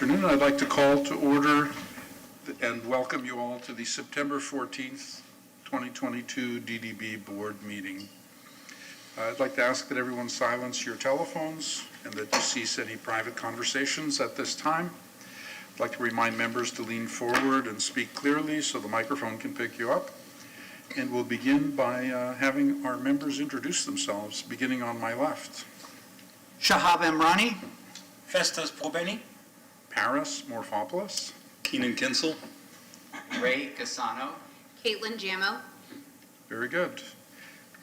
afternoon. I'd like to call to order and welcome you all to the September 14th, 2022 DDB Board meeting. I'd like to ask that everyone silence your telephones and that you cease any private conversations at this time. I'd like to remind members to lean forward and speak clearly so the microphone can pick you up. And we'll begin by having our members introduce themselves, beginning on my left. Shahab Emrani. Festus Probeni. Paris Morphopoulos. Keenan Kinsel. Ray Casano. Caitlin Jammo. Very good.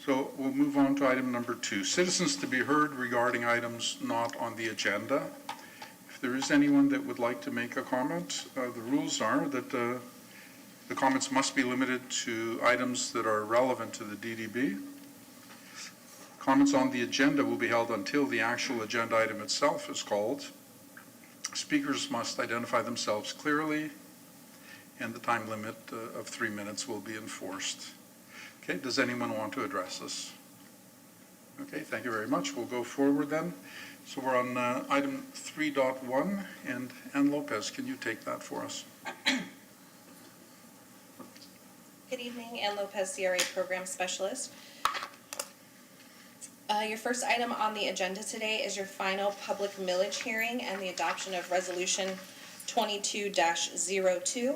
So we'll move on to item number 2. Citizens to be heard regarding items not on the agenda. If there is anyone that would like to make a comment, the rules are that the comments must be limited to items that are relevant to the DDB. Comments on the agenda will be held until the actual agenda item itself is called. Speakers must identify themselves clearly, and the time limit of 3 minutes will be enforced. Okay, does anyone want to address us? Okay, thank you very much. We'll go forward then. So we're on item 3.1, and Ann Lopez, can you take that for us? Good evening, Ann Lopez, CRA Program Specialist. Your first item on the agenda today is your final public millage hearing and the adoption of Resolution 22-02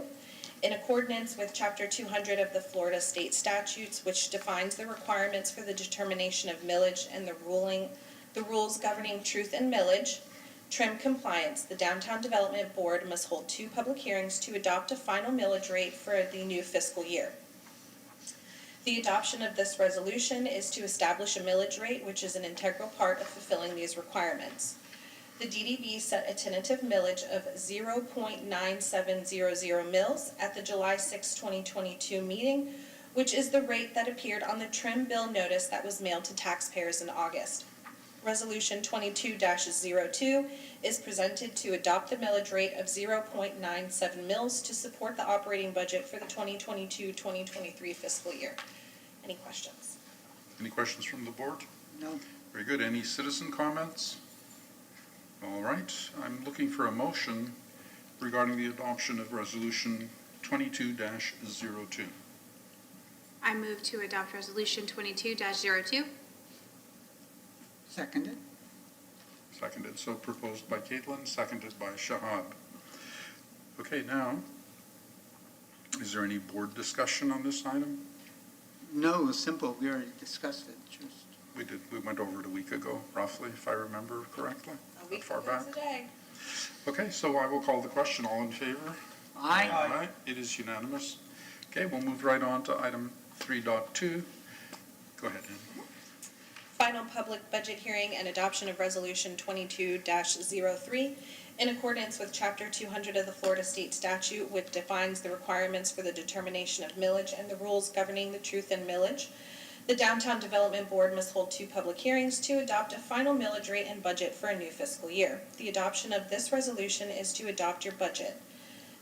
in accordance with Chapter 200 of the Florida State Statutes, which defines the requirements for the determination of millage and the rules governing truth and millage. Trim compliance. The Downtown Development Board must hold 2 public hearings to adopt a final millage rate for the new fiscal year. The adoption of this resolution is to establish a millage rate, which is an integral part of fulfilling these requirements. The DDB set a tentative millage of 0.9700 mils at the July 6, 2022 meeting, which is the rate that appeared on the trim bill notice that was mailed to taxpayers in August. Resolution 22-02 is presented to adopt the millage rate of 0.97 mils to support the operating budget for the 2022-2023 fiscal year. Any questions? Any questions from the board? No. Very good. Any citizen comments? All right. I'm looking for a motion regarding the adoption of Resolution 22-02. I move to adopt Resolution 22-02. Seconded. Seconded. So proposed by Caitlin, seconded by Shahab. Okay, now, is there any board discussion on this item? No, simple. We already discussed it. Just We did. We went over it a week ago, roughly, if I remember correctly. A week Far ago back. today. Okay, so I will call the question. All in favor? aye. Aye. It is unanimous. Okay, we'll move right on to item 3.2. Go ahead, Ann. Final public budget hearing and adoption of Resolution 22-03 in accordance with Chapter 200 of the Florida State Statute, which defines the requirements for the determination of millage and the rules governing the truth and millage. The Downtown Development Board must hold 2 public hearings to adopt a final millage rate and budget for a new fiscal year. The adoption of this resolution is to adopt your budget.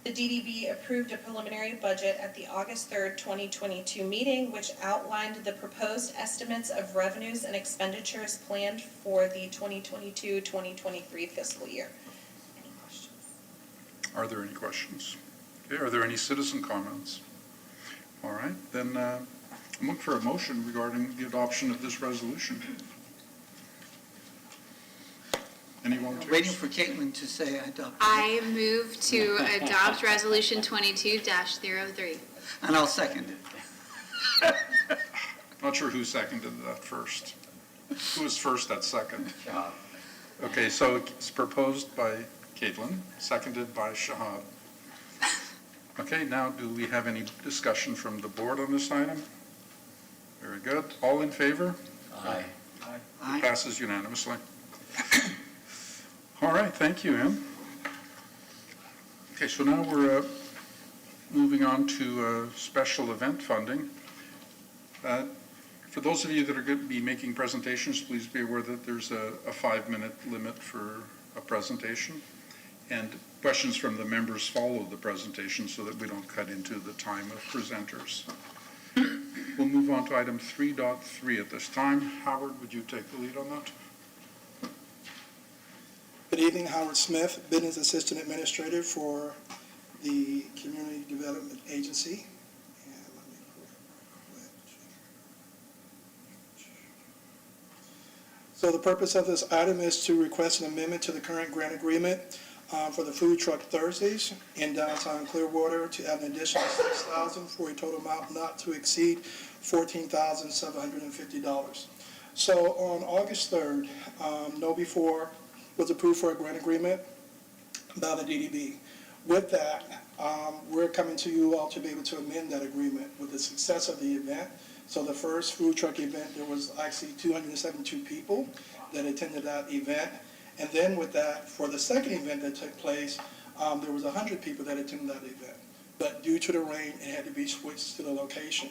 The DDB approved a preliminary budget at the August 3rd, 2022 meeting, which outlined the proposed estimates of revenues and expenditures planned for the 2022-2023 fiscal year. Any questions? Are there any questions? Okay, are there any citizen comments? All right, then I'm looking for a motion regarding the adoption of this resolution. Anyone? Waiting for Caitlin to say adopt. I move to adopt Resolution 22-03. And I'll second it. Not sure who seconded that first. Who was first at second? Okay, so it's proposed by Caitlin, seconded by Shahab. Okay, now do we have any discussion from the board on this item? Very good. All in favor? Aye. Aye. Passes unanimously. All right, thank you, Em. Okay, so now we're moving on to special event funding. For those of you that are going to be making presentations, please be aware that there's a 5-minute limit for a presentation, and questions from the members follow the presentation so that we don't cut into the time of presenters. We'll move on to item 3.3 at this time. Howard, would you take the lead on that? Good evening, Howard Smith, Business Assistant Administrator for the Community Development Agency. And let me So the purpose of this item is to request an amendment to the current grant agreement for the Food Truck Thursdays in downtown Clearwater to add an additional $6,000 for a total amount not to exceed $14,750. So on August 3rd, KNOW was approved for a grant agreement by the DDB. With that, we're coming to you all to be able to amend that agreement with the success of the event. So the first food truck event, there was actually 272 people that attended that event. And then with that, for the second event that took place, there was 100 people that attended that event. But due to the rain, it had to be switched to the location.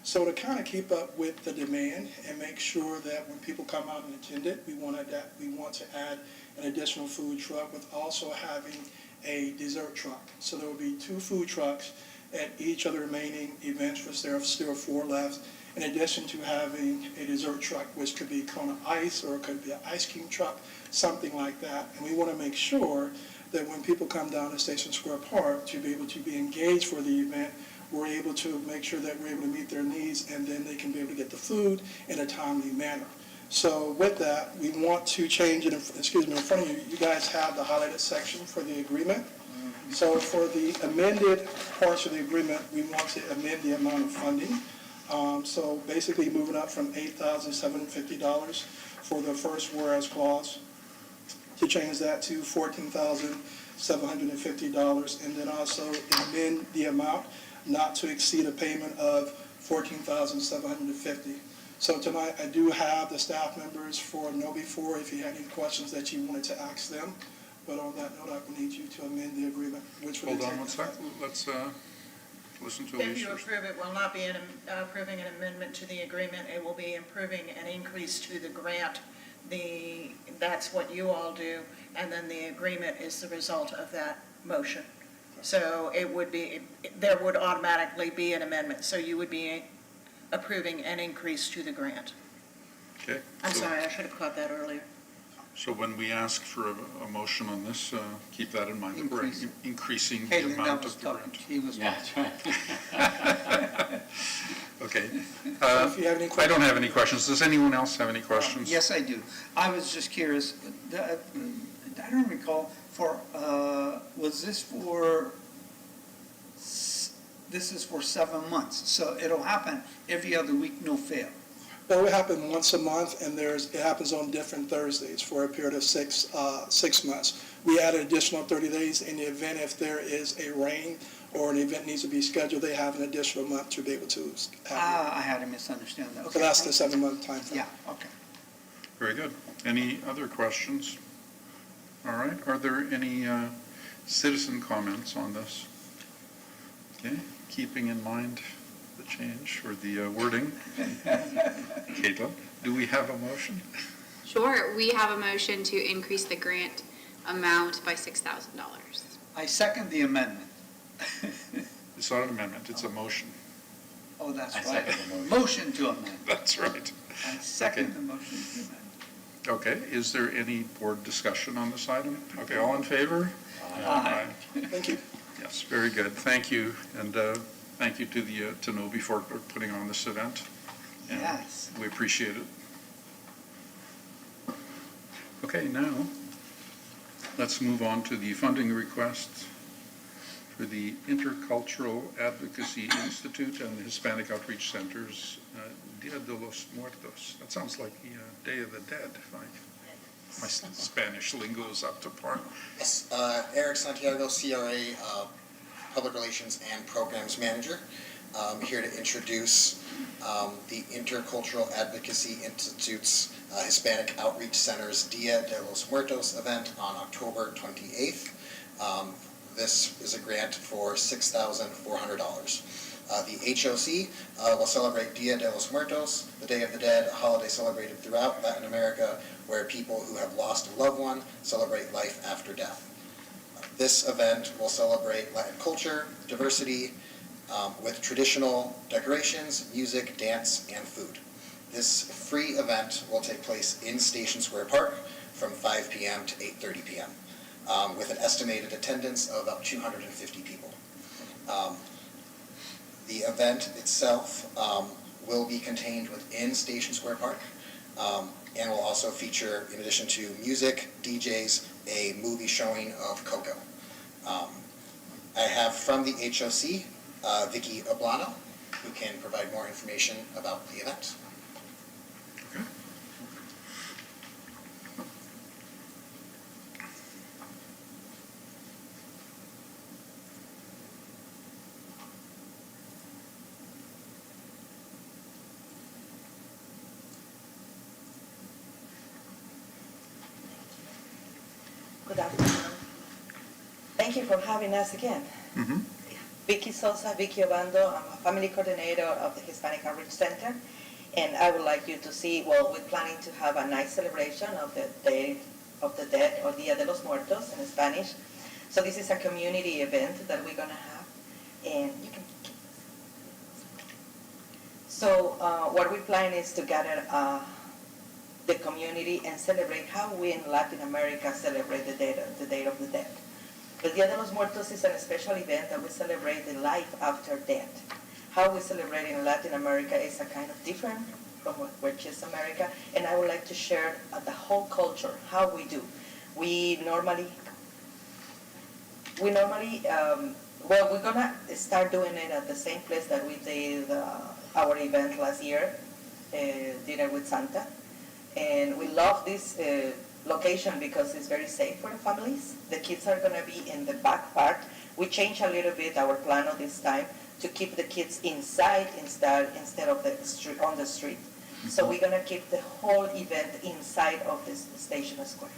So to kind of keep up with the demand and make sure that when people come out and attend it, we want to add an additional food truck with also having a dessert truck. So there will be 2 food trucks at each of the remaining events, which there are still 4 left, in addition to having a dessert truck, which could be Kona Ice or it could be an ice cream truck, something like that. And we want to make sure that when people come down to Station Square Park to be able to be engaged for the event, we're able to make sure that we're able to meet their needs and then they can be able to get the food in a timely manner. So with that, we want to change it, in front of you, you guys have the highlighted section for the agreement. So for the amended parts of the agreement, we want to amend the amount of funding. So basically moving up from $8,750 for the first whereas clause to change that to $14,750, and then also amend the amount not to exceed a payment of $14,750. So tonight I do have the staff members for KNOW if you had any questions that you wanted to ask them. But on that note, I will need you to amend the agreement, which would Hold on one sec. Let's listen to Elise If you first. approve it, will not be approving an amendment to the agreement. It will be approving an increase to the grant. That's what you all do, and then the agreement is the result of that motion. So there would automatically be an amendment. So you would be approving an increase to the grant. Okay. I'm sorry, I should have caught that earlier. So when we ask for a motion on this, keep that in mind, that we're increasing the Caitlin, that amount was of the tough. grant. He was Yeah, that's right. Okay. So if you have any I questions. don't have any questions. Does anyone else have any questions? Yes, I do. I was just curious, I don't recall, was this is for 7 months, so it'll happen every other week, no fail. That will happen once a month, and it happens on different Thursdays for a period of 6 months. We add an additional 30 days in the event if there is a rain or an event needs to be scheduled, they have an additional month to be able to have I had to misunderstand that. it. Okay, So that's the thank you. 7-month time frame. Yeah, okay. Very good. Any other questions? All right. Are there any citizen comments on this? Okay. Keeping in mind the change or the wording. Caitlin, do we have a motion? Sure, we have a motion to increase the grant amount by $6,000. I second the amendment. It's not an amendment, it's a motion. Oh, that's I right. second the motion. Motion to amend. That's right. I second Okay. the motion to amend. Okay, is there any board discussion on this item? Okay, all in favor? Aye. Thank you. Yes, very good. Thank you, and thank you to KNOW for putting on this event. And Yes. we appreciate it. Okay, now, let's move on to the funding request for the Intercultural Advocacy Institute and the Hispanic Outreach Center's Dia de los Muertos. That sounds like the Day of the Dead, if my Spanish lingo is up to par. Yes, Eric Santiago, CRA, Public Relations and Programs Manager. I'm here to introduce the Intercultural Advocacy Institute's Hispanic Outreach Center's Dia de los Muertos event on October 28th. This is a grant for $6,400. The HOC will celebrate Dia de los Muertos, the Day of the Dead, a holiday celebrated throughout Latin America where people who have lost a loved one celebrate life after death. This event will celebrate Latin culture, diversity, with traditional decorations, music, dance, and food. This free event will take place in Station Square Park from 5 p.m. to 8:30 p.m. With an estimated attendance of about 250 people. The event itself will be contained within Station Square Park and will also feature, in addition to music, DJs, a movie showing of Coco. I have from the HOC, Vicky Oblano, who can provide more information about the event. Okay. Good afternoon. Thank you for having us again. Mhm. Vicky Sosa, Vicky Obando, I'm a family coordinator of the Hispanic Outreach Center, and I would like you to see, well, we're planning to have a nice celebration of the Day of the Dead, or Dia de los Muertos in Spanish. So this is a community event that we're gonna have, and you can. So what we plan is to gather the community and celebrate how we in Latin America celebrate the Day of the Dead. El Día de los Muertos is a special event that we celebrate the life after death. How we celebrate in Latin America is a kind of different from which is America, and I would like to share the whole culture, how we do. We normally, well, we're gonna start doing it at the same place that we did our event last year, Dinner with Santa. And we love this location because it's very safe for the families. The kids are going to be in the back part. We changed a little bit our plan this time to keep the kids inside instead of on the street. So we're going to keep the whole event inside of this Station Square.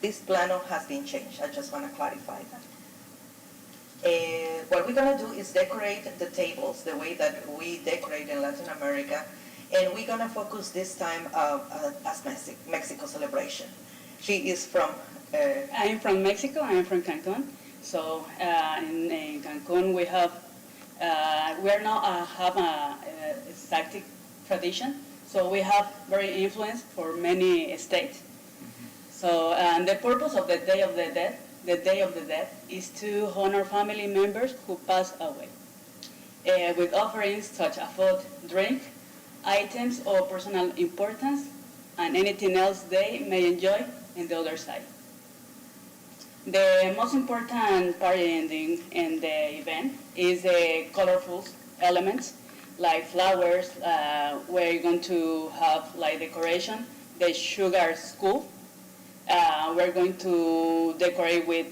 This plan has been changed. I just want to clarify that. What we're going to do is decorate the tables the way that we decorate in Latin America. And we're going to focus this time as Mexico celebration. She is from... I'm from Mexico. I'm from Cancun. So in Cancun we have have a static tradition. So we have very influence for many states. So the purpose of the Day of the Dead, is to honor family members who passed away with offerings such as food, drink, items of personal importance, and anything else they may enjoy in the other side. The most important part in the event is the colorful elements, like flowers. We're going to have like decoration, the sugar school. We're going to decorate with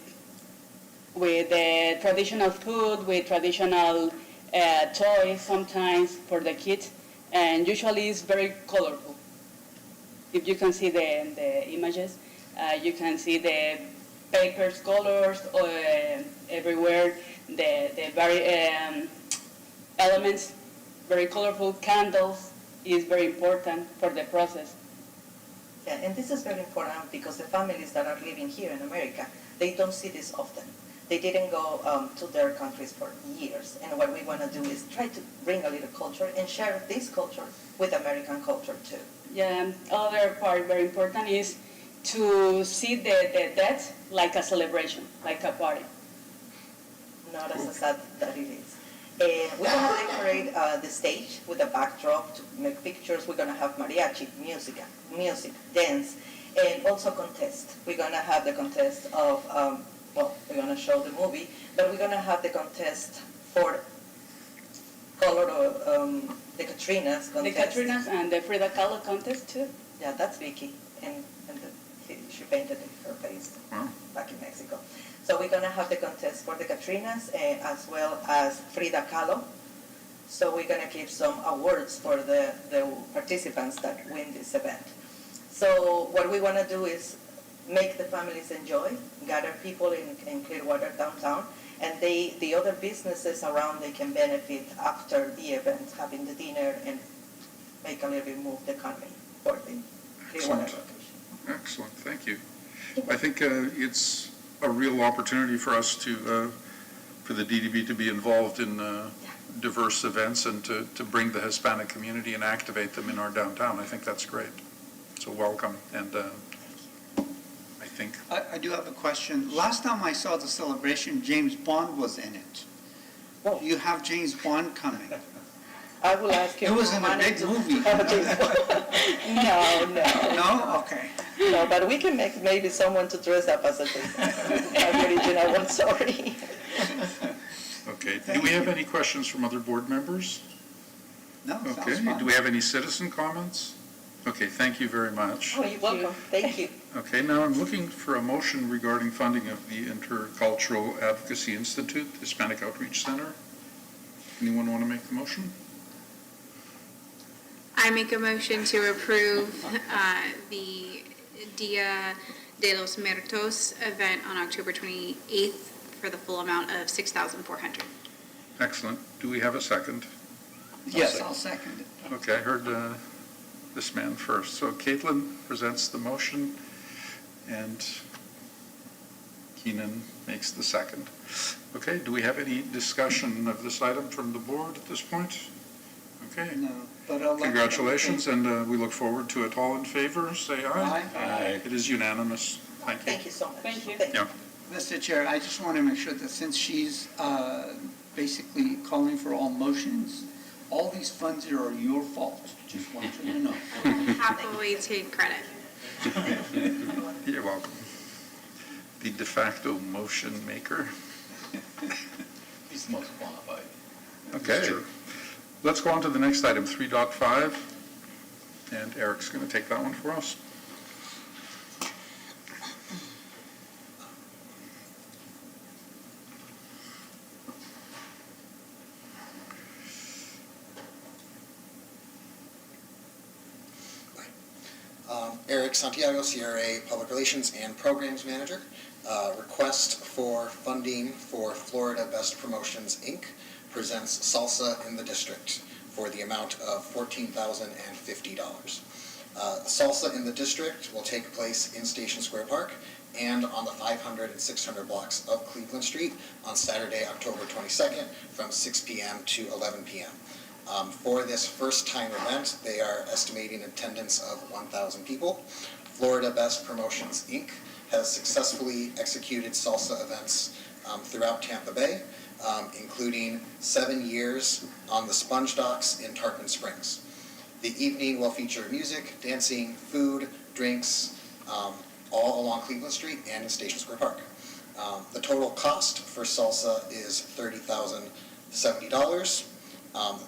the traditional food, with traditional toys sometimes for the kids. And usually it's very colorful. If you can see the images, you can see the papers, colors everywhere, the very elements, very colorful. Candles is very important for the process. Yeah, and this is very important because the families that are living here in America, they don't see this often. They didn't go to their countries for years. And what we want to do is try to bring a little culture and share this culture with American culture too. Yeah, other part very important is to see the death like a celebration, like a party. Not as sad that it is. We're going to decorate the stage with a backdrop to make pictures. We're going to have mariachi, music, dance, and also contest. We're going to have the contest of we're going to show the movie, but we're going to have the contest for color, the Katrinas contest. The Katrinas and the Frida Kahlo contest too. Yeah, that's Vicky, and she painted her face back in Mexico. So we're going to have the contest for the Katrinas as well as Frida Kahlo. So we're going to give some awards for the participants that win this event. So what we want to do is make the families enjoy, gather people in Clearwater downtown, and the other businesses around, they can benefit after the event, having the dinner and make a little bit move the economy for the Clearwater location. Excellent, thank you. I think it's a real opportunity for us for the DDB to be involved in diverse events and to bring the Hispanic community and activate them in our downtown. I think that's great. So welcome, and I think, I do have a question. Last time I saw the celebration, James Bond was in it. Oh. You have James Bond coming. I will ask him. It was in a big movie. No, no. No? Okay. No, but we can make maybe someone to dress up as a original one, sorry. okay. Do we have any questions from other board members? No, sounds Okay, fun. do we have any citizen comments? Okay, thank you very much. Oh, you're welcome, thank you. Okay, now I'm looking for a motion regarding funding of the Intercultural Advocacy Institute, Hispanic Outreach Center. Anyone want to make the motion? I make a motion to approve the Dia de los Muertos event on October 28th for the full amount of $6,400. Excellent. Do we have a second? Yes, I'll second it. Okay, I heard this man first. So Caitlin presents the motion, and Keenan makes the second. Okay, do we have any discussion of this item from the board at this point? Okay. No, but I'll let. Congratulations, and we look forward to it. All in favor, say aye. Aye. It is unanimous. Thank you. Thank you so much. Thank you. Yeah. Mr. Chair, I just want to make sure that since she's basically calling for all motions, all these funds here are your fault. Just want you to know. Happily take credit. You're welcome. The de facto motion maker. He's the most qualified. Okay. Let's go on to the next item, 3.5, and Eric's going to take that one for us. Eric Santiago, CRA Public Relations and Programs Manager. Request for funding for Florida Best Promotions, Inc. presents Salsa in the District for the amount of $14,050. Salsa in the District will take place in Station Square Park and on the 500 and 600 blocks of Cleveland Street on Saturday, October 22nd from 6 p.m. to 11 p.m. For this first-time event, they are estimating attendance of 1,000 people. Florida Best Promotions, Inc. has successfully executed salsa events throughout Tampa Bay, including 7 years on the Sponge Docks in Tarpon Springs. The evening will feature music, dancing, food, drinks, all along Cleveland Street and in Station Square Park. The total cost for salsa is $30,070.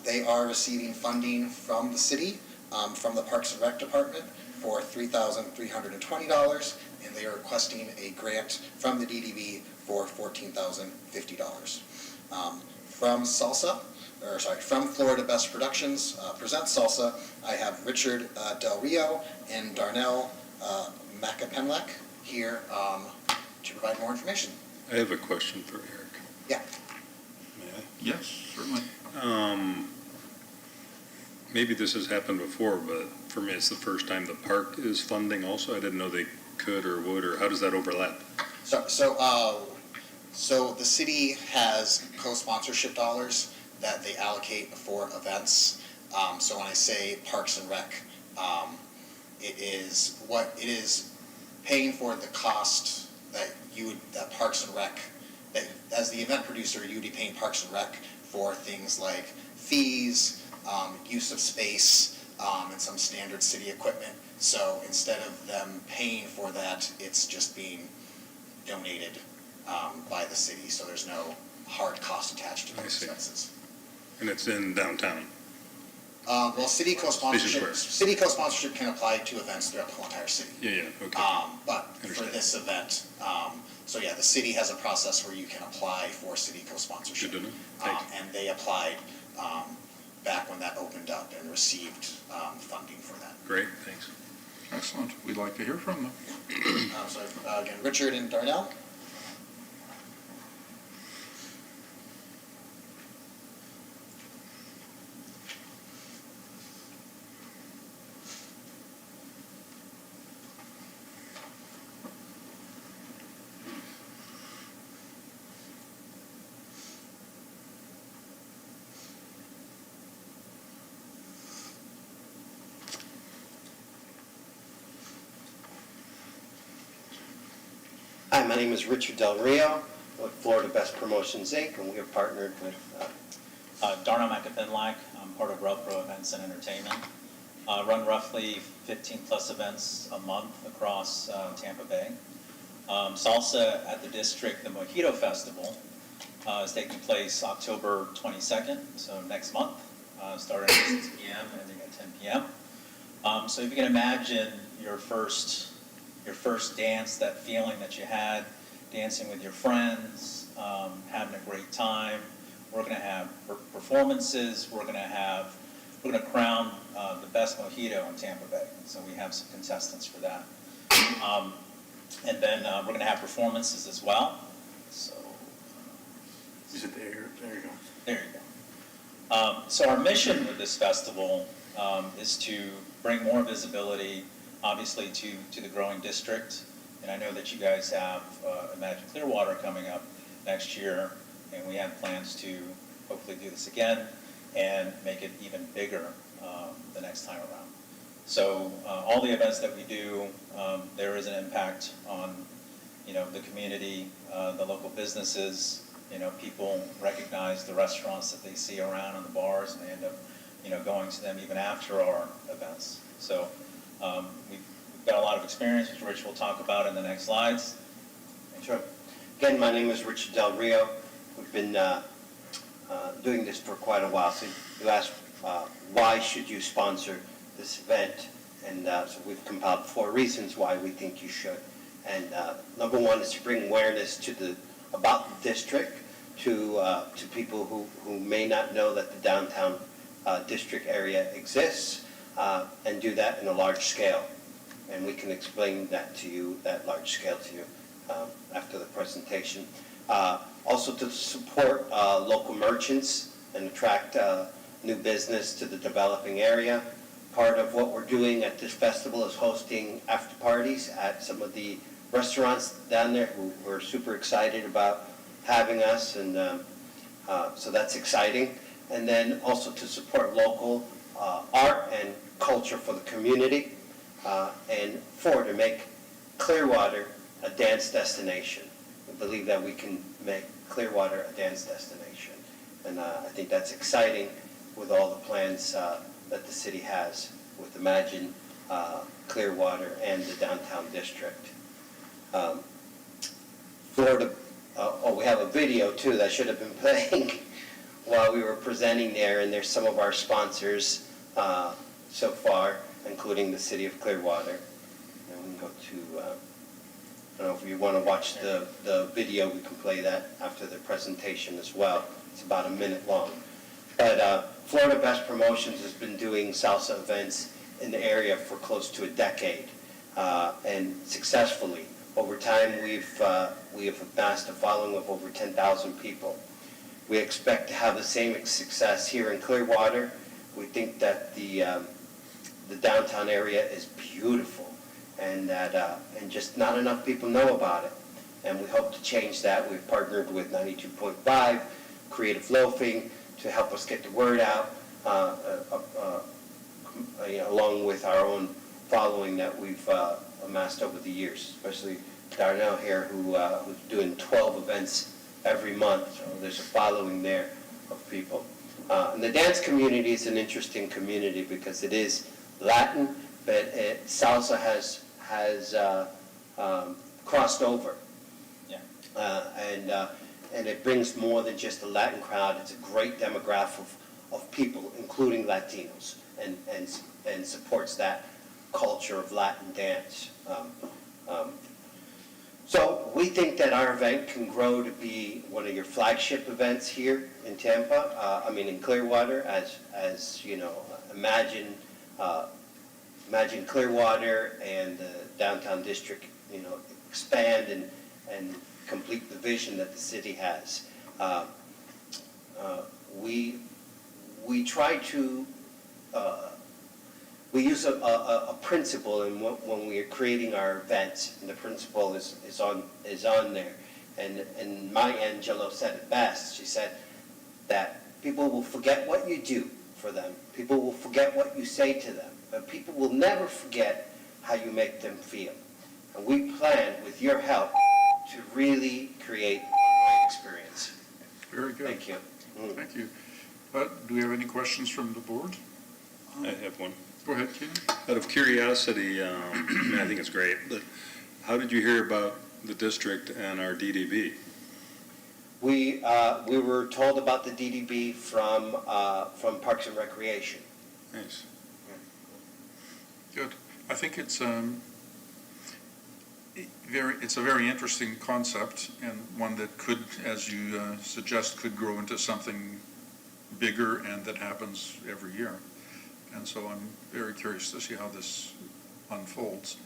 They are receiving funding from the city, from the Parks and Rec Department for $3,320, and they are requesting a grant from the DDB for $14,050. From Florida Best Productions, presents Salsa, I have Richard Del Rio and Darnell Macapenlek here to provide more information. I have a question for Eric. Yeah. May I? Yes, certainly. Maybe this has happened before, but for me, it's the first time the park is funding also. I didn't know they could or would, or how does that overlap? So the city has co-sponsorship dollars that they allocate for events. So when I say Parks and Rec, it is paying for the cost that Parks and Rec, that as the event producer, you'd be paying Parks and Rec for things like fees, use of space, and some standard city equipment. So instead of them paying for that, it's just being donated by the city. So there's no hard cost attached to those expenses. And it's in downtown? Well, city co-sponsorship can apply to events throughout the whole entire city. Yeah, okay. But for this event, the city has a process where you can apply for city co-sponsorship. Good to know. Thank you. And they applied back when that opened up and received funding for that. Great, thanks. Excellent. We'd like to hear from them. Again, Richard and Darnell. my name is Richard Del Rio with Florida Best Promotions, Inc., and we are partnered with Darnell McAfinlack, I'm part of RevPro Events and Entertainment. Run roughly 15-plus events a month across Tampa Bay. Salsa at the District, the Mojito Festival, is taking place October 22nd, so next month, starting at 6 p.m. ending at 10 p.m. So if you can imagine your first dance, that feeling that you had dancing with your friends, having a great time. We're going to have performances. We're going to crown the best mojito in Tampa Bay. So we have some contestants for that. And then we're going to have performances as well. So Is it there? There you go. there you go. So our mission with this festival is to bring more visibility, obviously, to the growing district. And I know that you guys have Imagine Clearwater coming up next year, and we have plans to hopefully do this again and make it even bigger the next time around. So all the events that we do, there is an impact on, the community, the local businesses. People recognize the restaurants that they see around in the bars, and they end up, going to them even after our events. So we've got a lot of experience, which Rich will talk about in the next slides. Sure. Again, my name is Richard Del Rio. We've been doing this for quite a while. So you asked, why should you sponsor this event? And so we've compiled 4 reasons why we think you should. And number 1 is to bring awareness about the district to people who may not know that the downtown district area exists, and do that in a large scale. And we can explain that to you, that large scale to you, after the presentation. Also to support local merchants and attract new business to the developing area. Part of what we're doing at this festival is hosting after parties at some of the restaurants down there who are super excited about having us, and so that's exciting. And then also to support local art and culture for the community. And 4, to make Clearwater a dance destination. We believe that we can make Clearwater a dance destination. And I think that's exciting with all the plans that the city has with Imagine Clearwater and the downtown district. Florida, we have a video too that should have been playing while we were presenting there, and there's some of our sponsors so far, including the city of Clearwater. And we can go to, I don't know if you want to watch the video, we can play that after the presentation as well. It's about a minute long. But Florida Best Promotions has been doing salsa events in the area for close to a decade, and successfully. Over time, we have amassed a following of over 10,000 people. We expect to have the same success here in Clearwater. We think that the downtown area is beautiful, and that and just not enough people know about it. And we hope to change that. We've partnered with 92.5 Creative Loafing to help us get the word out, along with our own following that we've amassed over the years, especially Darnell here, who's doing 12 events every month. So there's a following there of people. And the dance community is an interesting community because it is Latin, but salsa has crossed over. Yeah. And it brings more than just a Latin crowd. It's a great demographic of people, including Latinos, and supports that culture of Latin dance. So we think that our event can grow to be one of your flagship events here in Tampa. In Clearwater, as you know, imagine Clearwater and the downtown district, expand and complete the vision that the city has. We try to we use a principle when we are creating our events, and the principle is on there. And Maya Angelou said it best. She said that people will forget what you do for them. People will forget what you say to them. But people will never forget how you make them feel. And we plan, with your help, to really create a great experience. Very good. Thank you. Thank you. Do we have any questions from the board? I have one. Go ahead, Keenan. Out of curiosity, I mean, I think it's great, but how did you hear about the district and our DDB? We were told about the DDB from Parks and Recreation. Nice. Good. I think it's a very interesting concept, and one that could, as you suggest, could grow into something bigger and that happens every year. And so I'm very curious to see how this unfolds.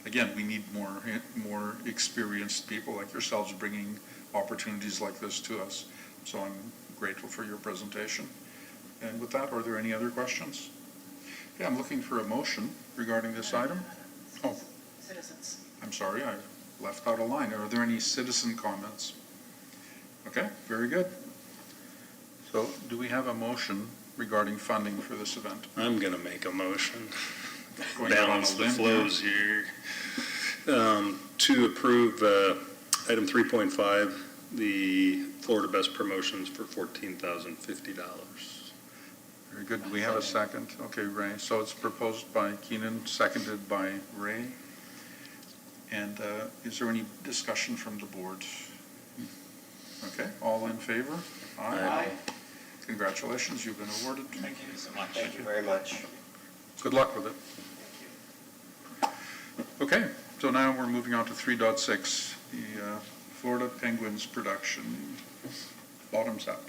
Again, we need more experienced people like yourselves bringing opportunities like this to us. So I'm grateful for your presentation. And with that, are there any other questions? Yeah, I'm looking for a motion regarding this item. Oh, Citizens. I'm sorry, I left out a line. Are there any citizen comments? Okay, very good. So do we have a motion regarding funding for this event? I'm going to make a motion. Going out on Balance a the limb flows here. To approve item 3.5, the Florida Best Promotions for $14,050. Very good. Do we have a second? Okay, Ray. So it's proposed by Keenan, seconded by Ray. And is there any discussion from the board? Okay, all in favor? Aye. Congratulations, you've been awarded. Thank you so much. Thank you very much. Good luck with it. Okay, so now we're moving on to 3.6, the Florida Penguins production. Bottoms up.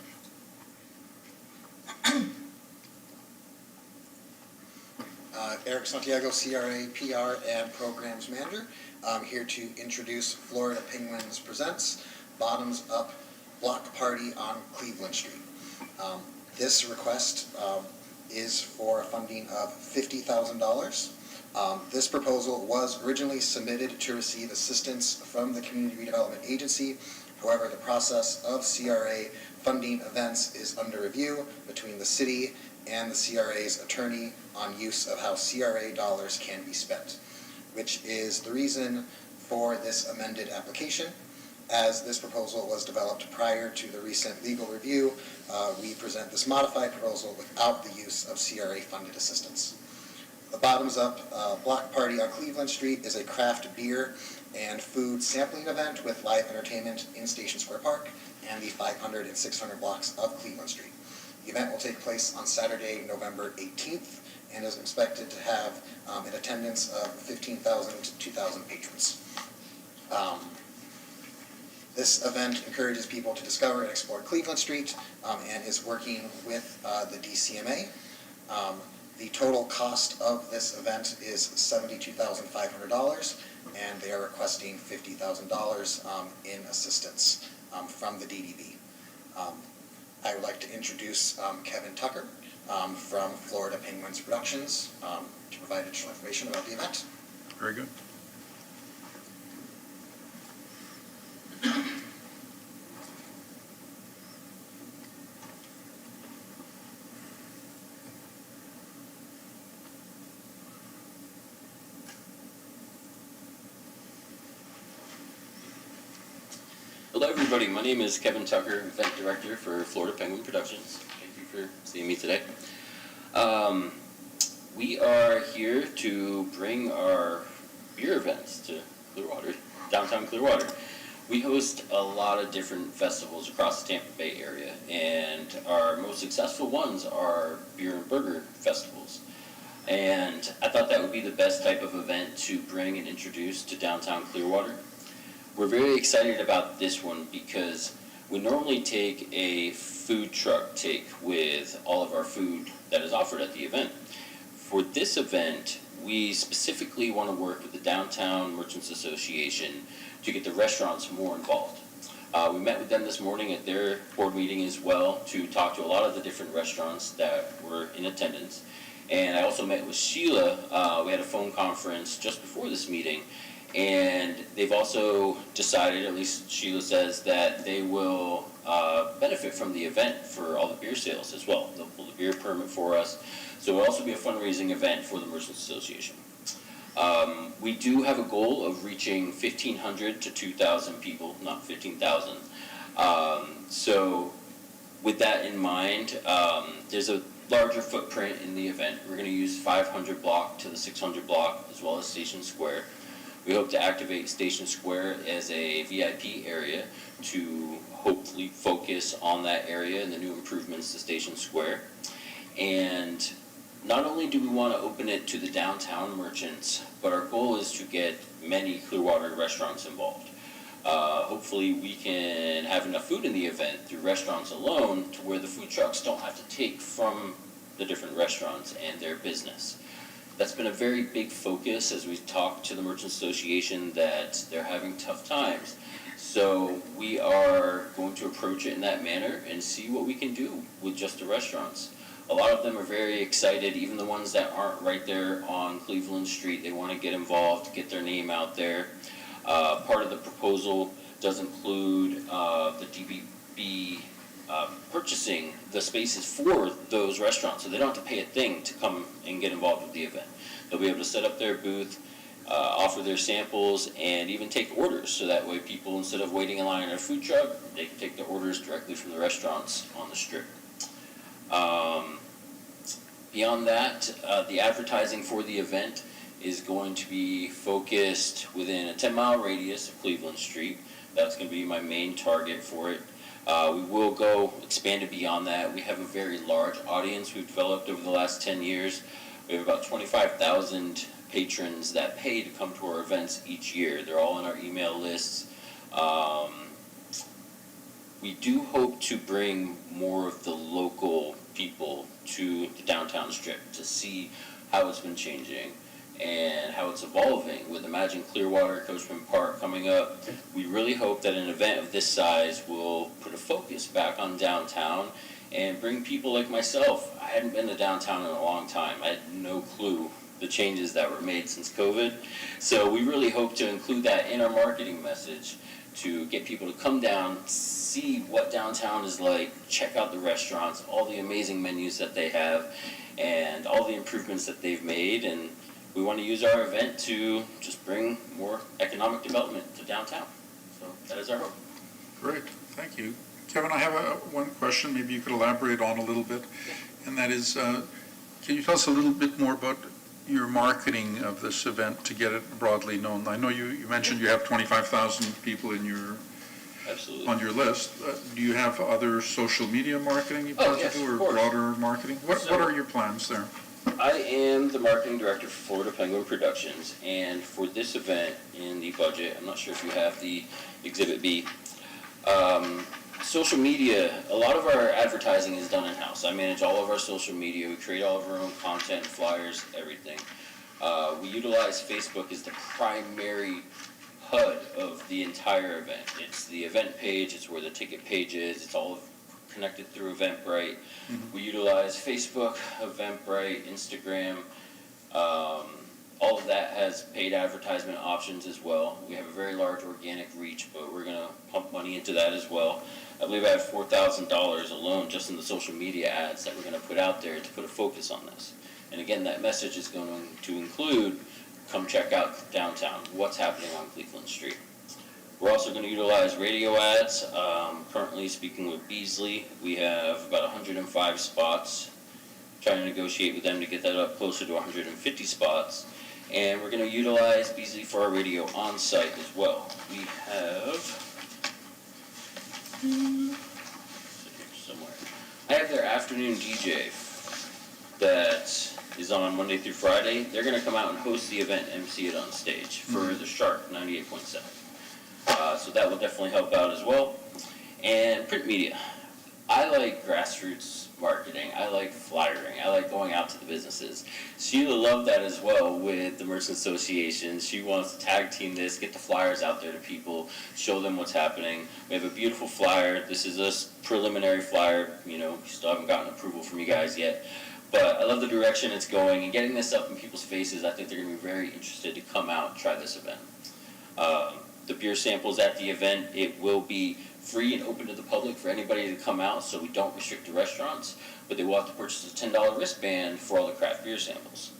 Eric Santiago, CRA, PR, and Programs Manager. I'm here to introduce Florida Penguins Presents Bottoms Up Block Party on Cleveland Street. This request is for a funding of $50,000. This proposal was originally submitted to receive assistance from the Community Redevelopment Agency. However, the process of CRA funding events is under review between the city and the CRA's attorney on use of how CRA dollars can be spent, which is the reason for this amended application. As this proposal was developed prior to the recent legal review, we present this modified proposal without the use of CRA-funded assistance. The Bottoms Up Block Party on Cleveland Street is a craft beer and food sampling event with live entertainment in Station Square Park and the 500 and 600 blocks of Cleveland Street. The event will take place on Saturday, November 18th, and is expected to have an attendance of 15,000 to 2,000 patrons. This event encourages people to discover and explore Cleveland Street and is working with the DCMA. The total cost of this event is $72,500, and they are requesting $50,000 in assistance from the DDB. I would like to introduce Kevin Tucker from Florida Penguins Productions to provide additional information about the event. Very good. Hello everybody, my name is Kevin Tucker, Event Director for Florida Penguin Productions. Thank you for seeing me today. We are here to bring our beer events to Clearwater, downtown Clearwater. We host a lot of different festivals across the Tampa Bay area, and our most successful ones are beer and burger festivals. And I thought that would be the best type of event to bring and introduce to downtown Clearwater. We're very excited about this one because we normally take a food truck take with all of our food that is offered at the event. For this event, we specifically want to work with the Downtown Merchants Association to get the restaurants more involved. We met with them this morning at their board meeting as well to talk to a lot of the different restaurants that were in attendance. And I also met with Sheila. We had a phone conference just before this meeting. And they've also decided, at least Sheila says, that they will benefit from the event for all the beer sales as well. They'll pull the beer permit for us. So it'll also be a fundraising event for the Merchants Association. We do have a goal of reaching 1,500 to 2,000 people, not 15,000. So with that in mind, there's a larger footprint in the event. We're going to use 500 block to the 600 block as well as Station Square. We hope to activate Station Square as a VIP area to hopefully focus on that area and the new improvements to Station Square. And not only do we want to open it to the downtown merchants, but our goal is to get many Clearwater restaurants involved. Hopefully we can have enough food in the event through restaurants alone to where the food trucks don't have to take from the different restaurants and their business. That's been a very big focus as we talk to the Merchants Association that they're having tough times. So we are going to approach it in that manner and see what we can do with just the restaurants. A lot of them are very excited, even the ones that aren't right there on Cleveland Street. They want to get involved, get their name out there. Part of the proposal does include the DBB purchasing the spaces for those restaurants, so they don't have to pay a thing to come and get involved with the event. They'll be able to set up their booth, offer their samples, and even take orders, so that way people, instead of waiting in line in a food truck, they can take their orders directly from the restaurants on the strip. Beyond that, the advertising for the event is going to be focused within a 10-mile radius of Cleveland Street. That's going to be my main target for it. We will go expand it beyond that. We have a very large audience we've developed over the last 10 years. We have about 25,000 patrons that pay to come to our events each year. They're all on our email lists. We do hope to bring more of the local people to the downtown strip to see how it's been changing and how it's evolving. With Imagine Clearwater, Coachman Park coming up, we really hope that an event of this size will put a focus back on downtown and bring people like myself. I hadn't been to downtown in a long time. I had no clue the changes that were made since COVID. So we really hope to include that in our marketing message to get people to come down, see what downtown is like, check out the restaurants, all the amazing menus that they have, and all the improvements that they've made. And we want to use our event to just bring more economic development to downtown. So that is our hope. Great, thank you. Kevin, I have one question maybe you could elaborate on a little bit, and that is, can you tell us a little bit more about your marketing of this event to get it broadly known? I know you mentioned you have 25,000 people in your Absolutely. on your list. Do you have other social media marketing you plan to do, or broader marketing? What are your plans there? I am the marketing director for Florida Penguin Productions, and for this event in the budget, I'm not sure if you have the Exhibit B, social media, a lot of our advertising is done in-house. I manage all of our social media. We create all of our own content, flyers, everything. We utilize Facebook as the primary HUD of the entire event. It's the event page, it's where the ticket page is, it's all connected through Eventbrite. Mm-hmm. We utilize Facebook, Eventbrite, Instagram. All of that has paid advertisement options as well. We have a very large organic reach, but we're going to pump money into that as well. I believe I have $4,000 alone just in the social media ads that we're going to put out there to put a focus on this. And again, that message is going to include, come check out downtown, what's happening on Cleveland Street. We're also going to utilize radio ads. Currently speaking with Beasley, we have about 105 spots. Trying to negotiate with them to get that up closer to 150 spots. And we're going to utilize Beasley for our radio on site as well. We have somewhere. I have their afternoon DJ that is on Monday through Friday. They're going to come out and host the event and MC it on stage for the Shark 98.7. So that will definitely help out as well. And print media. I like grassroots marketing. I like flyering. I like going out to the businesses. Sheila loved that as well with the Merchants Association. She wants to tag team this, get the flyers out there to people, show them what's happening. We have a beautiful flyer. This is a preliminary flyer. You know, we still haven't gotten approval from you guys yet. But I love the direction it's going, and getting this up in people's faces, I think they're going to be very interested to come out and try this event. The beer samples at the event, it will be free and open to the public for anybody to come out, so we don't restrict the restaurants, but they will have to purchase a $10 wristband for all the craft beer samples.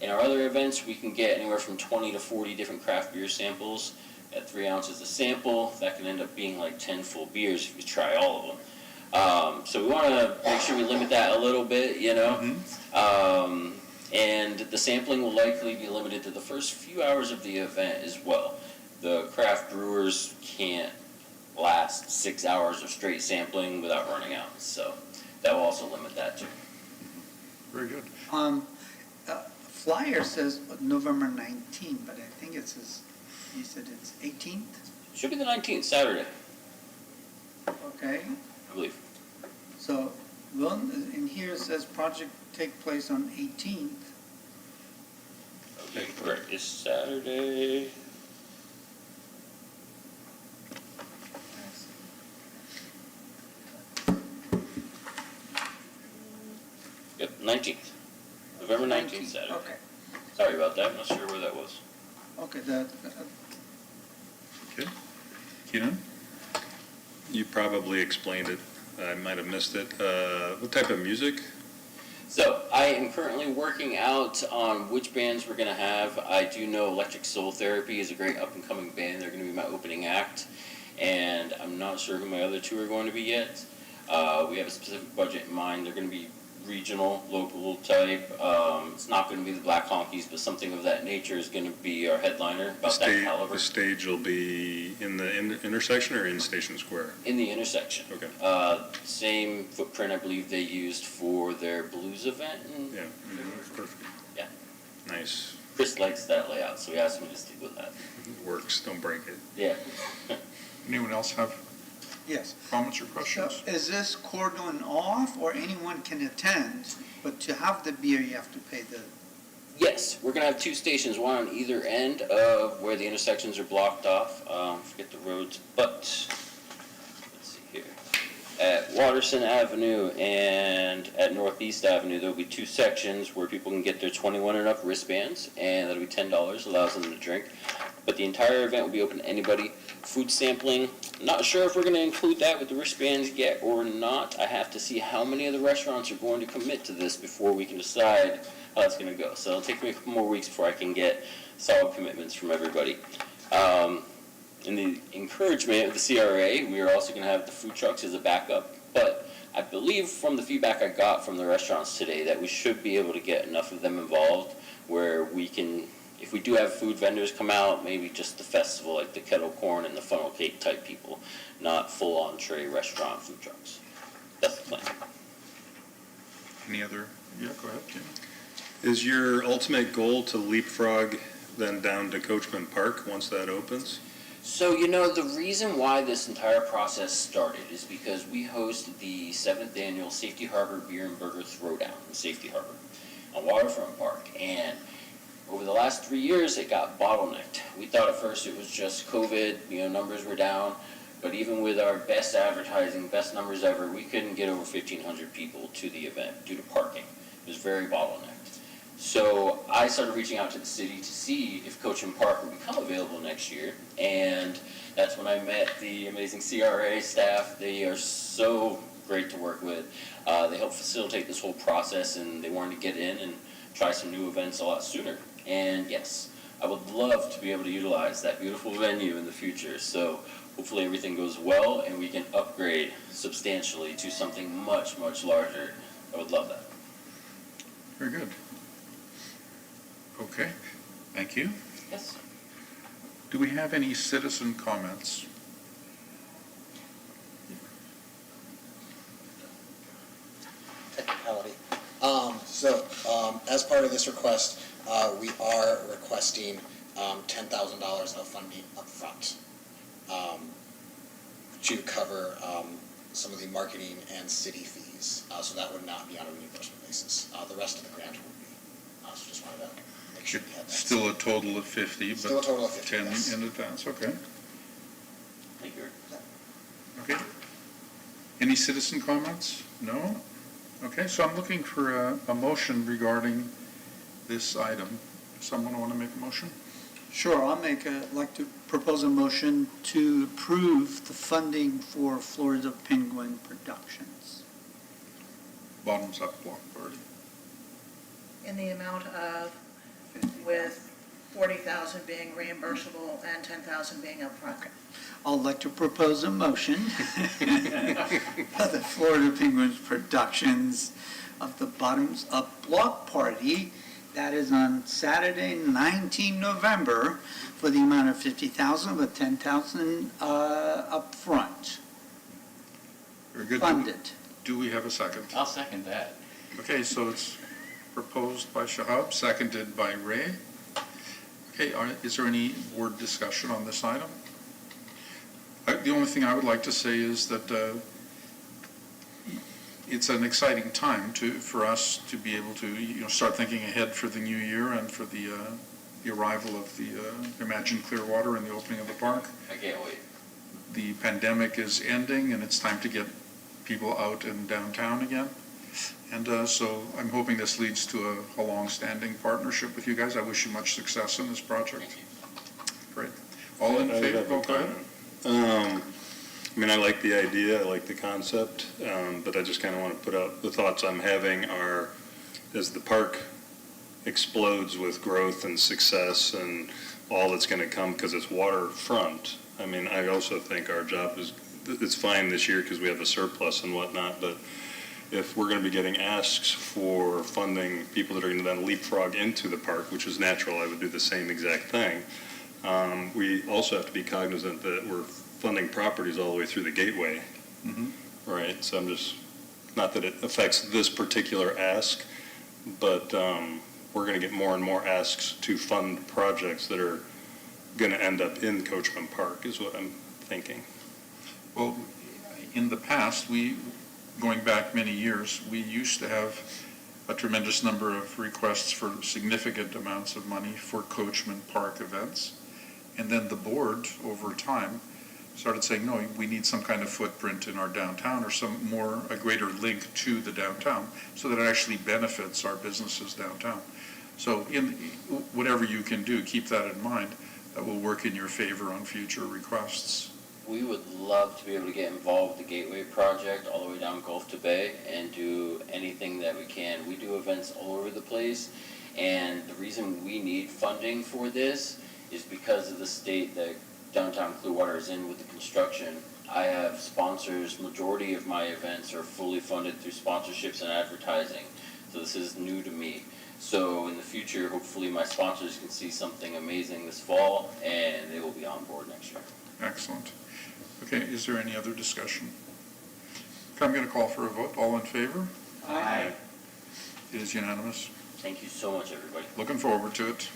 In our other events, we can get anywhere from 20 to 40 different craft beer samples at 3 ounces a sample. That can end up being like 10 full beers if you try all of them. So we want to make sure we limit that a little bit, you know. And the sampling will likely be limited to the first few hours of the event as well. The craft brewers can't last 6 hours of straight sampling without running out, so that will also limit that too. Very good. Flyer says November 19th, but I think it says, you said it's 18th? Should be the 19th, Saturday, Okay, I believe. so, well, in here it says project take place on 18th. Okay, correct. It's Saturday. Yep, 19th. November 19th, Saturday. Okay, Sorry about that, I'm not sure where that was. okay, Okay. Keenan? You probably explained it. I might have missed it. What type of music? So, I am currently working out on which bands we're going to have. I do know Electric Soul Therapy is a great up-and-coming band. They're going to be my opening act. And I'm not sure who my other two are going to be yet. We have a specific budget in mind. They're going to be regional, local type. It's not going to be the Black Honkies, but something of that nature is going to be our headliner, about that caliber. The stage will be in the intersection or in Station Square? In the intersection. Okay. Same footprint I believe they used for their blues event. Yeah, perfect. Yeah. Nice. Chris likes that layout, so he asked me to stick with that. Works, don't break it. Yeah. Anyone else have yes. comments or So questions? is this cordon off or anyone can attend, but to have the beer, you have to pay the, Yes, we're going to have two stations, one on either end of where the intersections are blocked off. Forget the roads, but let's see here. At Watterson Avenue and at Northeast Avenue, there'll be two sections where people can get their 21 and up wristbands, and that'll be $10, allows them to drink. But the entire event will be open to anybody. Food sampling, not sure if we're going to include that with the wristbands yet or not. I have to see how many of the restaurants are going to commit to this before we can decide how it's going to go. So it'll take me a couple more weeks before I can get solid commitments from everybody. In the encouragement of the CRA, we are also going to have the food trucks as a backup. But I believe from the feedback I got from the restaurants today that we should be able to get enough of them involved where we can, if we do have food vendors come out, maybe just the festival, like the kettle corn and the funnel cake type people, not full entree restaurant food trucks. That's the plan. Any other? Yeah, go ahead, Keenan. Is your ultimate goal to leapfrog then down to Coachman Park once that opens? So, you know, the reason why this entire process started is because we host the 7th annual Safety Harbor Beer and Burger Throwdown in Safety Harbor on Waterfront Park. And over the last 3 years, it got bottlenecked. We thought at first it was just COVID, you know, numbers were down. But even with our best advertising, best numbers ever, we couldn't get over 1,500 people to the event due to parking. It was very bottlenecked. So I started reaching out to the city to see if Coachman Park would become available next year. And that's when I met the amazing CRA staff. They are so great to work with. They helped facilitate this whole process, and they wanted to get in and try some new events a lot sooner. And yes, I would love to be able to utilize that beautiful venue in the future. So hopefully everything goes well and we can upgrade substantially to something much, much larger. I would love that. Very good. Okay, thank you. Yes. Do we have any citizen comments? Technicality. As part of this request, we are requesting $10,000 of funding upfront to cover some of the marketing and city fees. So that would not be on a reimbursement basis. The rest of the grant would be. So just wanted to make sure we had that. Still a total of 50, but Still a total of 50, 10 yes. in advance, okay. Thank you. Okay. Any citizen comments? No? Okay, so I'm looking for a motion regarding this item. Someone want to make a motion? sure, like to propose a motion to approve the funding for Florida Penguin Productions. Bottoms up block party. In the amount of with 40,000 being reimbursable and 10,000 being upfront. I'd like to propose a motion for the Florida Penguins Productions of the Bottoms Up Block Party. That is on Saturday, 19 November, for the amount of 50,000 with 10,000 upfront, Very good. funded. Do we have a second? I'll second that. Okay, so it's proposed by Shahab, seconded by Ray. Okay, is there any board discussion on this item? The only thing I would like to say is that it's an exciting time for us to be able to, start thinking ahead for the new year and for the arrival of the Imagine Clearwater and the opening of the park. I can't wait. The pandemic is ending and it's time to get people out in downtown again. And so I'm hoping this leads to a long-standing partnership with you guys. I wish you much success in this project. Thank you. Great. All in I would favor? have a Go ahead. comment. I mean, I like the idea, I like the concept, but I just kind of want to put out the thoughts I'm having are, as the park explodes with growth and success and all that's going to come because it's waterfront, I mean, I also think our job is, it's fine this year because we have a surplus and whatnot, but if we're going to be getting asks for funding people that are going to then leapfrog into the park, which is natural, I would do the same exact thing. We also have to be cognizant that we're funding properties all the way through the gateway, right? So I'm just, not that it affects this particular ask, but we're going to get more and more asks to fund projects that are going to end up in Coachman Park is what I'm thinking. Well, in the past, going back many years, we used to have a tremendous number of requests for significant amounts of money for Coachman Park events. And then the board, over time, started saying, no, we need some kind of footprint in our downtown or a greater link to the downtown so that it actually benefits our businesses downtown. So whatever you can do, keep that in mind. That will work in your favor on future requests. We would love to be able to get involved with the Gateway project all the way down Gulf to Bay and do anything that we can. We do events all over the place, and the reason we need funding for this is because of the state that downtown Clearwater is in with the construction. I have sponsors, majority of my events are fully funded through sponsorships and advertising, so this is new to me. So in the future, hopefully my sponsors can see something amazing this fall, and they will be on board next year. Excellent. Okay, is there any other discussion? Okay, I'm going to call for a vote. All in favor? Aye. It is unanimous. Thank you so much, everybody. Looking forward to it.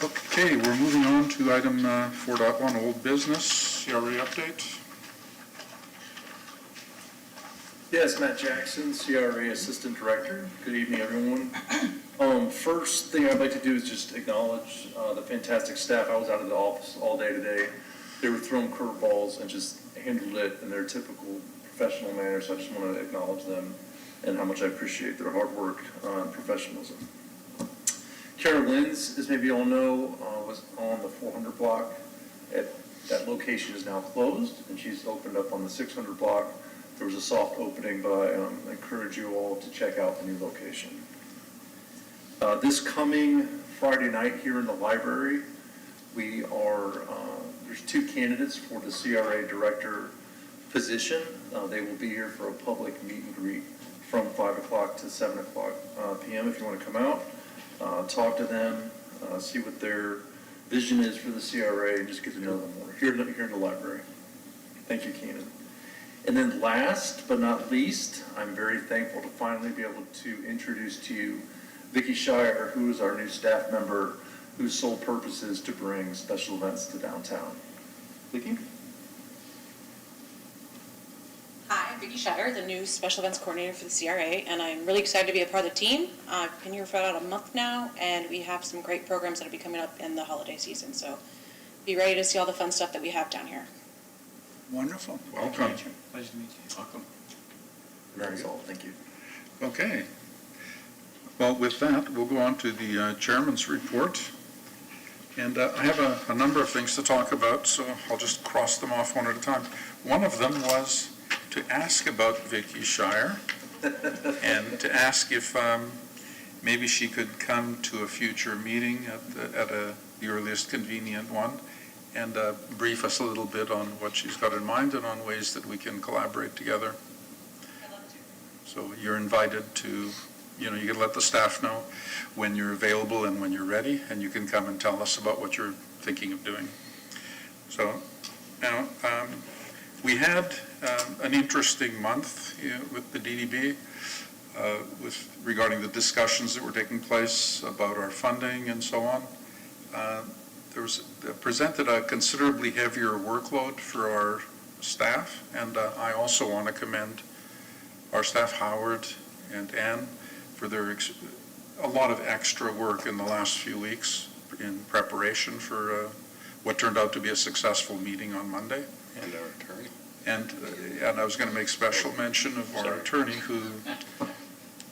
Okay, we're moving on to item 4.1, old business, CRA update. Yes, Matt Jackson, CRA Assistant Director. Good evening, everyone. First thing I'd like to do is just acknowledge the fantastic staff. I was out of the office all day today. They were throwing curveballs and just handled it in their typical professional manner, so I just want to acknowledge them and how much I appreciate their hard work and professionalism. Kara Lynn's, as maybe you all know, was on the 400 block. That location is now closed, and she's opened up on the 600 block. There was a soft opening, but I encourage you all to check out the new location. This coming Friday night here in the library, there's 2 candidates for the CRA director position. They will be here for a public meet and greet from 5 o'clock to 7 o'clock p.m. if you want to come out, talk to them, see what their vision is for the CRA, and just get to know them more here in the library. Thank you, Keenan. And then last but not least, I'm very thankful to finally be able to introduce to you Vicki Shire, who is our new staff member, whose sole purpose is to bring special events to downtown. Vicki? Hi, I'm Vicki Shire, the new Special Events Coordinator for the CRA, and I'm really excited to be a part of the team. I've been here for about a month now, and we have some great programs that will be coming up in the holiday season, so be ready to see all the fun stuff that we have down here. Wonderful. Welcome. Pleasure to meet you. Welcome. Very That's good. all. Thank you. Okay. Well, with that, we'll go on to the chairman's report. And I have a number of things to talk about, so I'll just cross them off one at a time. One of them was to ask about Vicki Shire and to ask if maybe she could come to a future meeting at the earliest convenient one and brief us a little bit on what she's got in mind and on ways that we can collaborate together. So you're invited to, you can let the staff know when you're available and when you're ready, and you can come and tell us about what you're thinking of doing. So now, we had an interesting month with the DDB regarding the discussions that were taking place about our funding and so on. Presented a considerably heavier workload for our staff, and I also want to commend our staff, Howard and Ann, for a lot of extra work in the last few weeks in preparation for what turned out to be a successful meeting on Monday. And our attorney. And I was going to make special mention of our attorney, who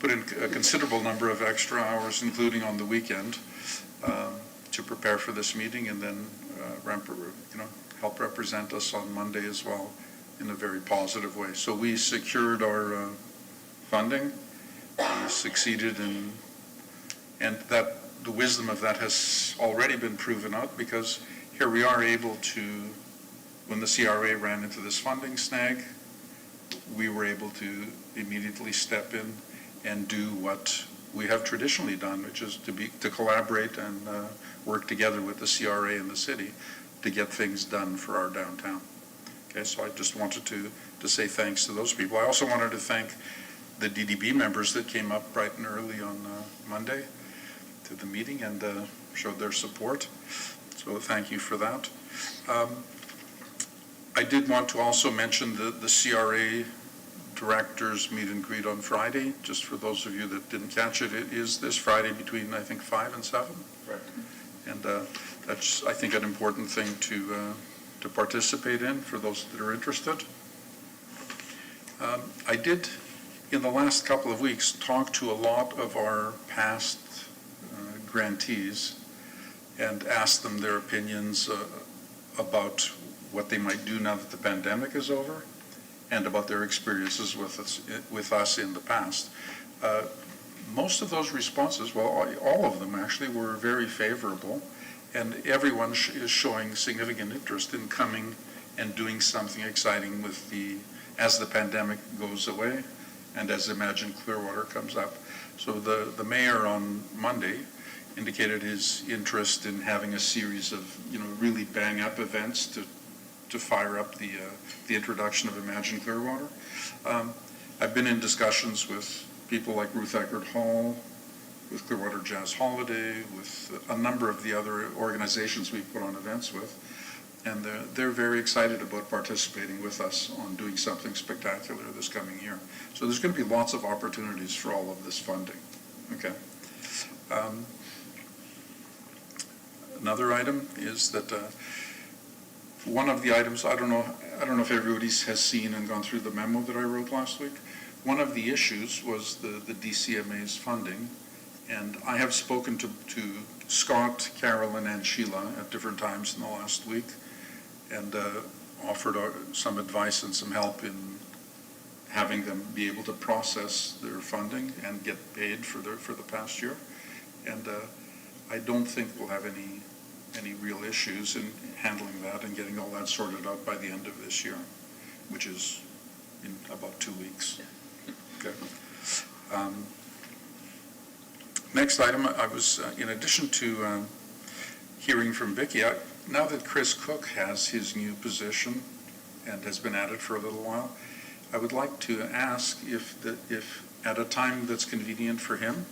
put in a considerable number of extra hours, including on the weekend, to prepare for this meeting, and then help represent us on Monday as well in a very positive way. So we secured our funding, we succeeded in, and that the wisdom of that has already been proven out, because here we are able to, when the CRA ran into this funding snag, we were able to immediately step in and do what we have traditionally done, which is to collaborate and work together with the CRA and the city to get things done for our downtown. Okay, so I just wanted to say thanks to those people. I also wanted to thank the DDB members that came up bright and early on Monday to the meeting and showed their support. So thank you for that. I did want to also mention the CRA directors meet and greet on Friday. Just for those of you that didn't catch it, it is this Friday between, I think, 5 and 7. Right. And that's, I think, an important thing to participate in for those that are interested. I did, in the last couple of weeks, talk to a lot of our past grantees and asked them their opinions about what they might do now that the pandemic is over, and about their experiences with us in the past. Most of those responses, well, all of them actually, were very favorable, and everyone is showing significant interest in coming and doing something exciting as the pandemic goes away and as Imagine Clearwater comes up. So the mayor on Monday indicated his interest in having a series of really bang up events to fire up the introduction of Imagine Clearwater. I've been in discussions with people like Ruth Eckert Hall, with Clearwater Jazz Holiday, with a number of the other organizations we put on events with, and they're very excited about participating with us on doing something spectacular this coming year. So there's going to be lots of opportunities for all of this funding. Okay. Another item is that one of the items, I don't know if everybody has seen and gone through the memo that I wrote last week. One of the issues was the DCMA's funding, and I have spoken to Scott, Carolyn, and Sheila at different times in the last week, and offered some advice and some help in having them be able to process their funding and get paid for the past year. And I don't think we'll have any real issues in handling that and getting all that sorted out by the end of this year, which is in about 2 weeks. Okay. Next item, I was, in addition to hearing from Vicki, now that Chris Cook has his new position and has been at it for a little while, I would like to ask if at a time that's convenient for him,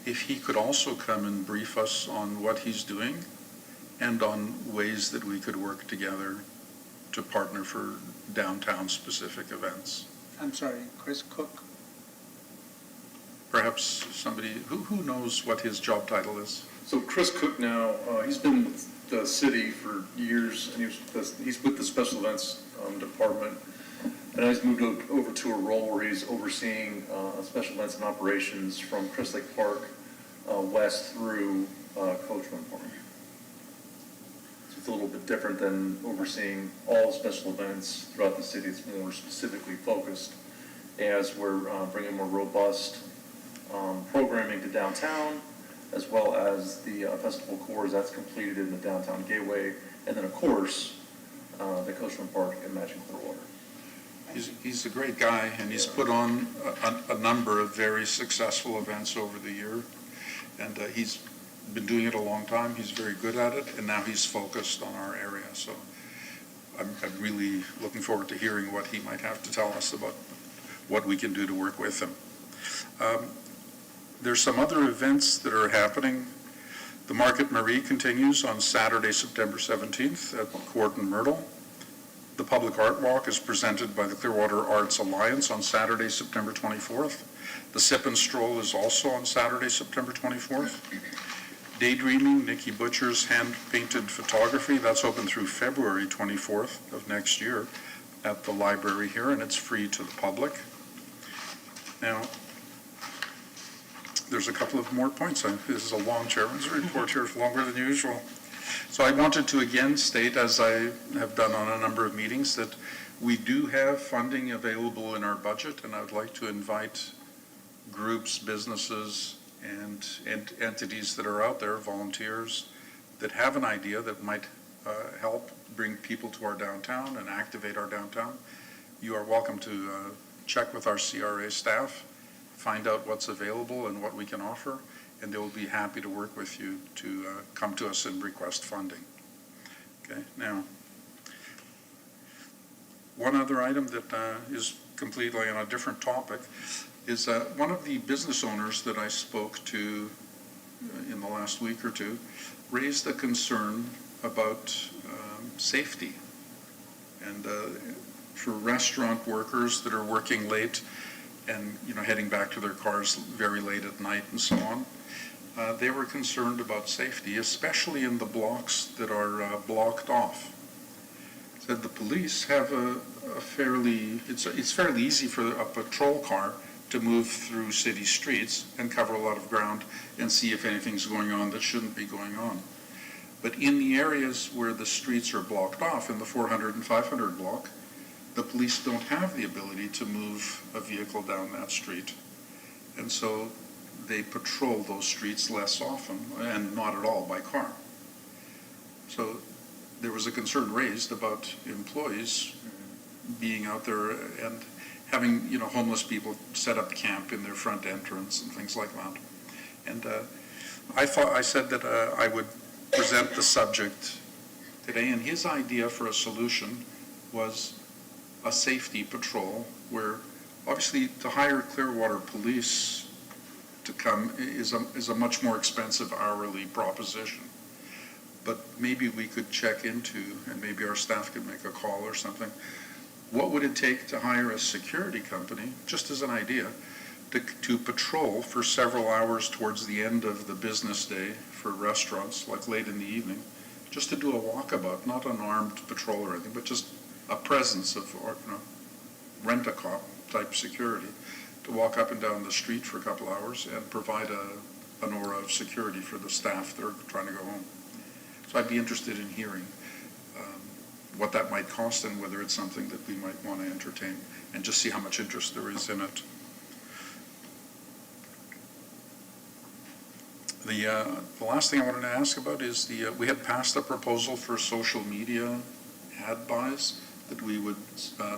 if he could also come and brief us on what he's doing and on ways that we could work together to partner for downtown specific events. I'm sorry, Chris Cook? Perhaps somebody, who knows what his job title is? So Chris Cook now, he's been with the city for years, and he's with the special events department. And now he's moved over to a role where he's overseeing special events and operations from Crest Lake Park west through Coachman Park. So it's a little bit different than overseeing all special events throughout the city. It's more specifically focused as we're bringing more robust programming to downtown, as well as the festival cores that's completed in the downtown gateway, and then of course, the Coachman Park and Magic Clearwater. He's a great guy, and he's put on a number of very successful events over the year, and he's been doing it a long time. He's very good at it, and now he's focused on our area. So I'm really looking forward to hearing what he might have to tell us about what we can do to work with him. There's some other events that are happening. The Market Marie continues on Saturday, September 17th at Court and Myrtle. The Public Art Walk is presented by the Clearwater Arts Alliance on Saturday, September 24th. The Sip and Stroll is also on Saturday, September 24th. Daydreaming, Nikki Butcher's hand-painted photography, that's open through February 24th of next year at the library here, and it's free to the public. Now, there's a couple of more points. This is a long chairman's report here, longer than usual. So I wanted to again state, as I have done on a number of meetings, that we do have funding available in our budget, and I would like to invite groups, businesses, and entities that are out there, volunteers, that have an idea that might help bring people to our downtown and activate our downtown. You are welcome to check with our CRA staff, find out what's available and what we can offer, and they will be happy to work with you to come to us and request funding. Okay, now, one other item that is completely on a different topic is one of the business owners that I spoke to in the last week or two raised a concern about safety. And for restaurant workers that are working late and heading back to their cars very late at night and so on, they were concerned about safety, especially in the blocks that are blocked off. Said the police have it's fairly easy for a patrol car to move through city streets and cover a lot of ground and see if anything's going on that shouldn't be going on. But in the areas where the streets are blocked off, in the 400 and 500 block, the police don't have the ability to move a vehicle down that street. And so they patrol those streets less often, and not at all by car. So there was a concern raised about employees being out there and having, homeless people set up camp in their front entrance and things like that. And I said that I would present the subject today, and his idea for a solution was a safety patrol where obviously to hire Clearwater police to come is a much more expensive hourly proposition. But maybe we could check into, and maybe our staff could make a call or something, what would it take to hire a security company, just as an idea, to patrol for several hours towards the end of the business day for restaurants, like late in the evening, just to do a walkabout, not an armed patrol or anything, but just a presence of, rent-a-cop type security, to walk up and down the street for a couple hours and provide an aura of security for the staff that are trying to go home. So I'd be interested in hearing what that might cost and whether it's something that we might want to entertain, and just see how much interest there is in it. The last thing I wanted to ask about is we had passed a proposal for social media ad buys that we would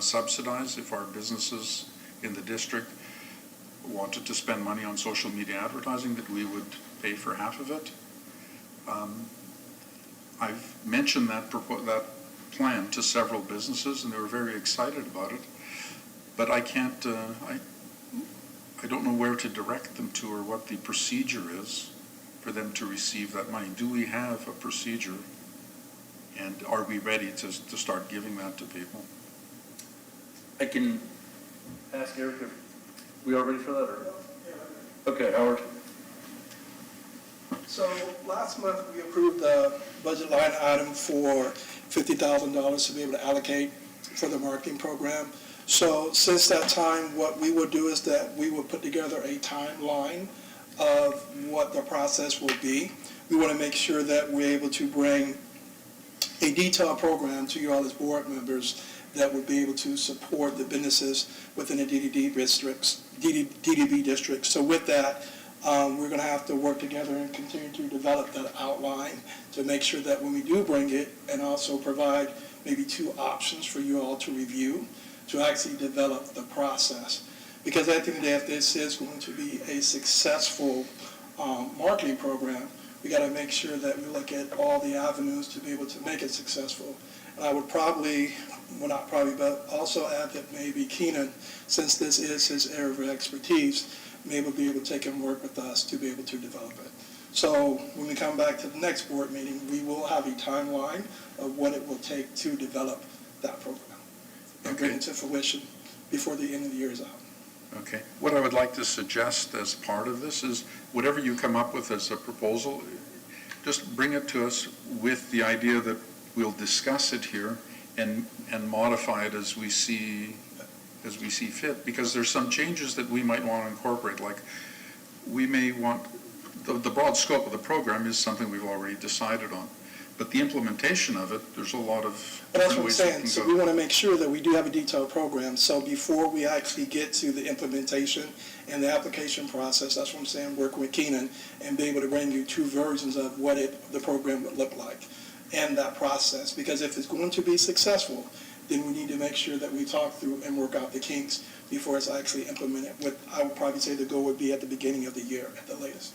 subsidize if our businesses in the district wanted to spend money on social media advertising, that we would pay for half of it. I've mentioned that plan to several businesses, and they were very excited about it. But I can't, I don't know where to direct them to or what the procedure is for them to receive that money. Do we have a procedure, and are we ready to start giving that to people? I can ask Eric if we are ready for that, or? Okay, Howard. So last month, we approved the budget line item for $50,000 to be able to allocate for the marketing program. So since that time, what we would do is that we would put together a timeline of what the process will be. We want to make sure that we're able to bring a detailed program to you all as board members that would be able to support the businesses within the DDB districts. So with that, we're going to have to work together and continue to develop that outline to make sure that when we do bring it, and also provide maybe 2 options for you all to review, to actually develop the process. Because at the end of the day, if this is going to be a successful marketing program, we got to make sure that we look at all the avenues to be able to make it successful. And I would probably, well not probably, but also add that maybe Keenan, since this is his area of expertise, may be able to take and work with us to be able to develop it. So when we come back to the next board meeting, we will have a timeline of what it will take to develop that program and bring it to fruition before the end of the year is out. Okay. What I would like to suggest as part of this is whatever you come up with as a proposal, just bring it to us with the idea that we'll discuss it here and modify it as we see fit, because there's some changes that we might want to incorporate. Like we may want, the broad scope of the program is something we've already decided on, but the implementation of it, there's a lot of But that's what I'm ways saying. So go. we want to make sure that we do have a detailed program. So before we actually get to the implementation and the application process, that's what I'm saying, working with Keenan and be able to bring you 2 versions of what the program would look like and that process. Because if it's going to be successful, then we need to make sure that we talk through and work out the kinks before it's actually implemented. What I would probably say the goal would be at the beginning of the year at the latest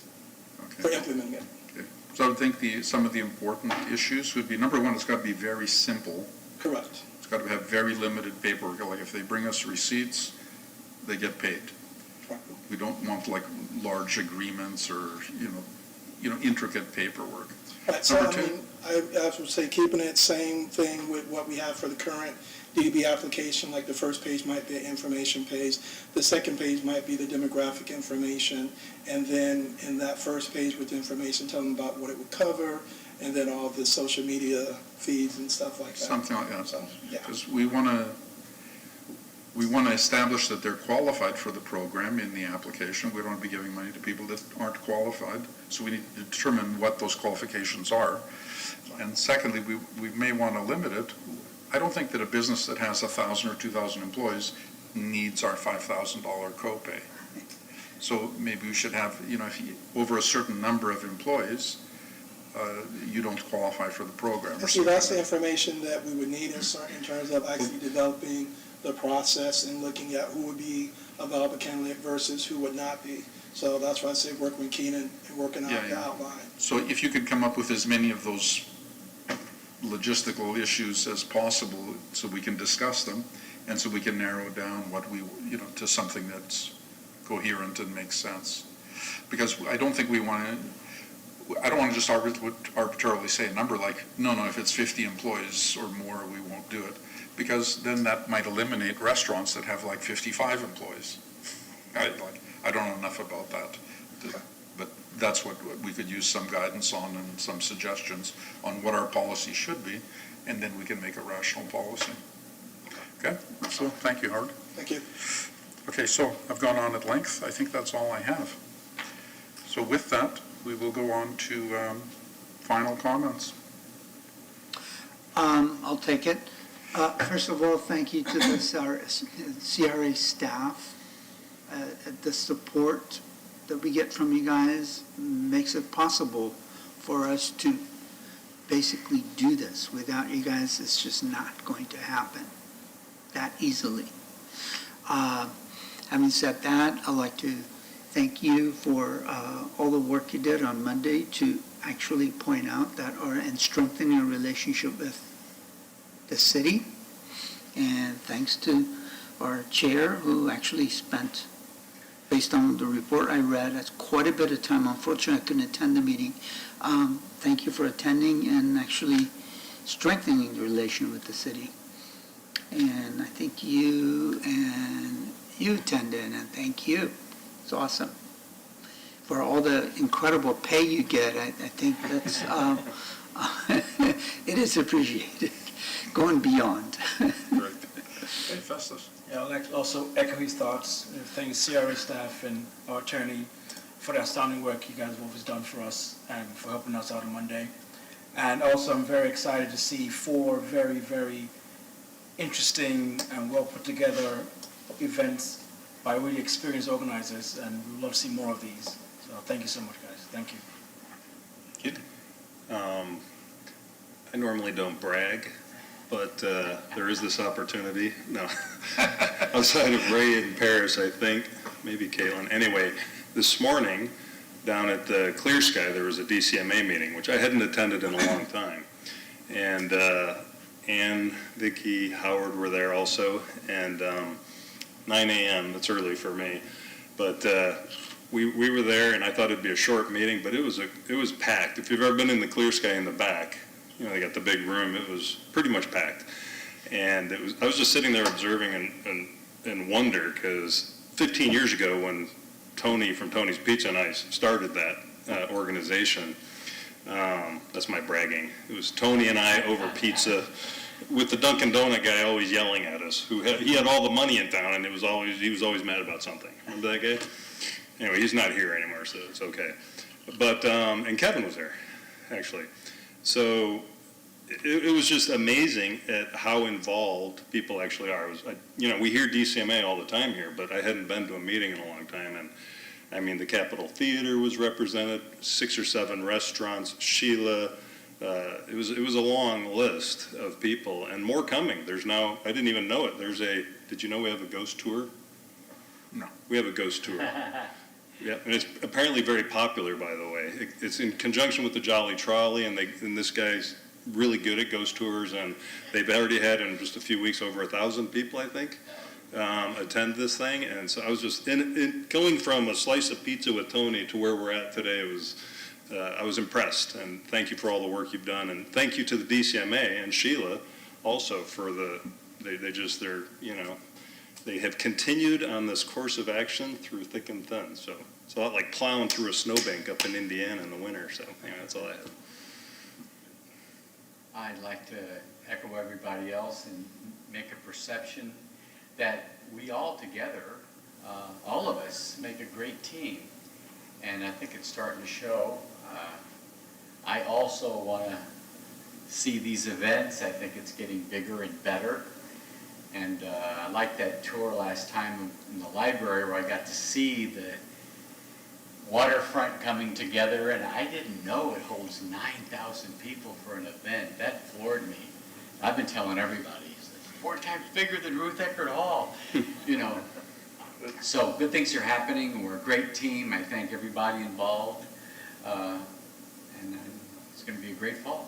for implementing it. Okay. So I would think some of the important issues would be, number one, it's got to be very simple. Correct. It's got to have very limited paperwork. Like if they bring us receipts, they get paid. We don't want like large agreements or, intricate paperwork. Right, so Number I 2, mean, I would say keeping it same thing with what we have for the current DDB application, like the first page might be an information page, the second page might be the demographic information, and then in that first page with the information, tell them about what it would cover, and then all the social media feeds and stuff like that. something like that. So, yeah. Because we want to establish that they're qualified for the program in the application. We don't want to be giving money to people that aren't qualified. So we need to determine what those qualifications are. And secondly, we may want to limit it. I don't think that a business that has 1,000 or 2,000 employees needs our $5,000 copay. So maybe we should have, if you, over a certain number of employees, you don't qualify for the program. And see, that's the information that we would need in terms of actually developing the process and looking at who would be a viable candidate versus who would not be. So that's why I say working with Keenan and working out the outline. So if you could come up with as many of those logistical issues as possible so we can discuss them and so we can narrow down what we, to something that's coherent and makes sense. Because I don't think I don't want to just arbitrarily say a number like, no, if it's 50 employees or more, we won't do it. Because then that might eliminate restaurants that have like 55 employees. I don't know enough about that. But that's what we could use some guidance on and some suggestions on what our policy should be, and then we can make a rational policy. Okay? So thank you, Howard. Thank you. Okay, so I've gone on at length. I think that's all I have. So with that, we will go on to final comments. I'll take it. First of all, thank you to the CRA staff. The support that we get from you guys makes it possible for us to basically do this. Without you guys, it's just not going to happen that easily. Having said that, I'd like to thank you for all the work you did on Monday to actually point out that and strengthen your relationship with the city. And thanks to our chair who actually spent, based on the report I read, that's quite a bit of time. Unfortunately, I couldn't attend the meeting. Thank you for attending and actually strengthening the relation with the city. And I think you attended, and thank you. It's awesome. For all the incredible pay you get, I think that's, it is appreciated, going beyond. Great. Okay, Festus. Yeah, I'd like to also echo his thoughts. Thank the CRA staff and our attorney for the outstanding work you guys have always done for us and for helping us out on Monday. And also, I'm very excited to see 4 very, very interesting and well put together events by really experienced organizers, and we would love to see more of these. So thank you so much, guys. Thank you. I normally don't brag, but there is this opportunity. No, outside of Ray in Paris, I think, maybe Caitlin. Anyway, this morning down at the Clear Sky, there was a Dcma meeting, which I hadn't attended in a long time. And Ann, Vicky, Howard were there also, and 9 a.m., that's early for me. But we were there, and I thought it'd be a short meeting, but it was packed. If you've ever been in the Clear Sky in the back, you know, they got the big room, it was pretty much packed. And I was just sitting there observing and wonder, because 15 years ago when Tony from Tony's Pizza and I started that organization, that's my bragging. It was Tony and I over pizza with the Dunkin' Donut guy always yelling at us, he had all the money in town, and he was always mad about something. Remember that guy? Anyway, he's not here anymore, so it's okay. But, and Kevin was there, actually. So it was just amazing at how involved people actually are. You know, we hear DCMA all the time here, but I hadn't been to a meeting in a long time. And I mean, the Capitol Theater was represented, 6 or 7 restaurants, Sheila. It was a long list of people, and more coming. There's now, I didn't even know it. Did you know we have a ghost tour? No. We have a ghost tour. Yeah, and it's apparently very popular, by the way. It's in conjunction with the Jolly Trolley, and this guy's really good at ghost tours, and they've already had in just a few weeks over 1,000 people, I think, attend this thing. And so I was just going from a slice of pizza with Tony to where we're at today. I was impressed, and thank you for all the work you've done, and thank you to the DCMA and Sheila also for they have continued on this course of action through thick and thin. So it's a lot like plowing through a snowbank up in Indiana in the winter. So anyway, that's all I have. I'd like to echo everybody else and make a perception that we all together, all of us, make a great team. And I think it's starting to show. I also want to see these events. I think it's getting bigger and better. And I liked that tour last time in the library where I got to see the waterfront coming together, and I didn't know it holds 9,000 people for an event. That floored me. I've been telling everybody, it's like 4 times bigger than Ruth Eckerd Hall, you know. So good things are happening. We're a great team. I thank everybody involved. And it's going to be a great fall.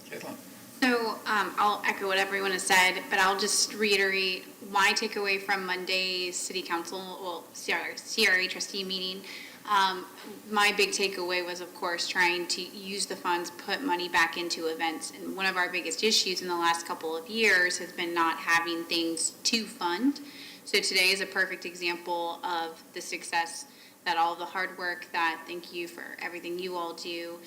Caitlin. So I'll echo what everyone has said, but I'll just reiterate my takeaway from Monday's City Council, CRA trustee meeting. My big takeaway was, of course, trying to use the funds, put money back into events. And one of our biggest issues in the last couple of years has been not having things to fund. So today is a perfect example of the success that all the hard work that, thank you for everything you all do,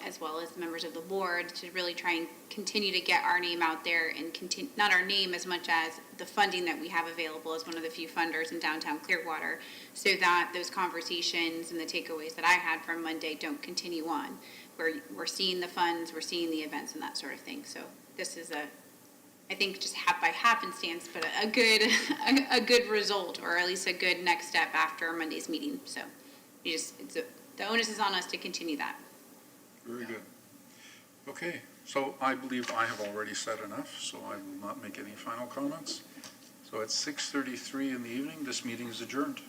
as well as the members of the board, to really try and continue to get our name out there and continue, not our name as much as the funding that we have available as one of the few funders in downtown Clearwater, so that those conversations and the takeaways that I had from Monday don't continue on. We're seeing the funds, we're seeing the events and that sort of thing. So this is I think just by happenstance, but a good result, or at least a good next step after Monday's meeting. So the onus is on us to continue that. Very good. Okay, so I believe I have already said enough, so I will not make any final comments. So at 6:33 in the evening, this meeting is adjourned.